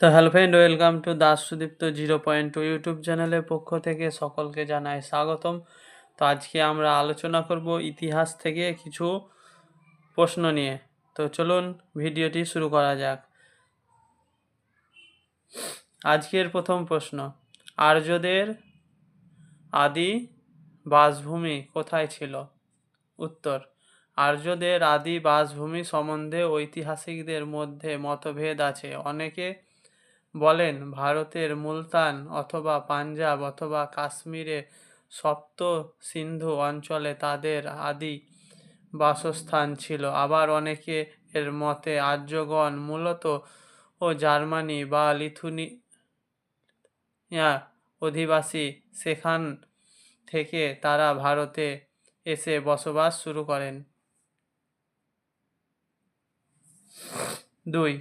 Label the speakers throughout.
Speaker 1: তো hello friend, welcome to Das Sudipta 0.2 YouTube চ্যানেলের পক্ষ থেকে সকলকে জানাই স্বাগতম। তো আজকে আমরা আলোচনা করব ইতিহাস থেকে কিছু প্রশ্ন নিয়ে। তো চলুন ভিডিওটি শুরু করা যাক। আজকের প্রথম প্রশ্ন, আর্যদের আদি বাসভূমি কোথায় ছিল? উত্তর, আর্যদের আদি বাসভূমি সম্বন্ধে ঐতিহাসিকদের মধ্যে মতভেদ আছে। অনেকে বলেন ভারতের মুলতান অথবা পাঞ্জাব অথবা কাশ্মীরে সপ্ত সিন্ধু অঞ্চলে তাদের আদি বাসস্থান ছিল। আবার অনেকে এর মতে আর্যগণ মূলত জার্মানি বা লিথুনিয়া অধিবাসী, সেখান থেকে তারা ভারতে এসে বসবাস শুরু করেন। 2.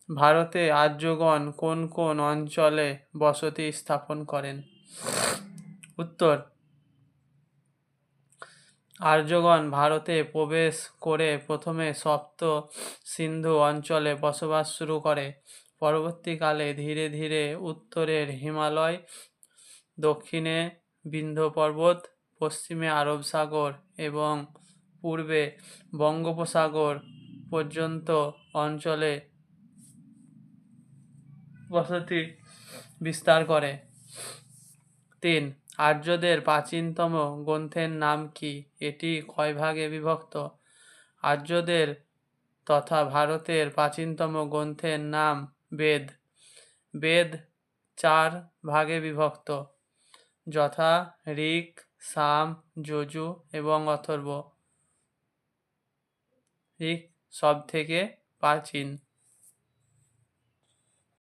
Speaker 1: ভারতে আর্যগণ কোন কোন অঞ্চলে বসতি স্থাপন করেন? উত্তর, আর্যগণ ভারতে প্রবেশ করে প্রথমে সপ্ত সিন্ধু অঞ্চলে বসবাস শুরু করে। পরবর্তীকালে ধীরে ধীরে উত্তরের হিমালয়, দক্ষিণে বিন্ধ্য পর্বত, পশ্চিমে আরব সাগর এবং পূর্বে বঙ্গোপসাগর পর্যন্ত অঞ্চলে বসতি বিস্তার করে। 3. আর্যদের প্রাচীনতম গ্রন্থের নাম কি? এটি কয় ভাগে বিভক্ত? আর্যদের তথা ভারতের প্রাচীনতম গ্রন্থের নাম বেদ। বেদ 4 ভাগে বিভক্ত, যথা ঋক, সাম, যজু এবং অথর্ব। ঋক সব থেকে প্রাচীন।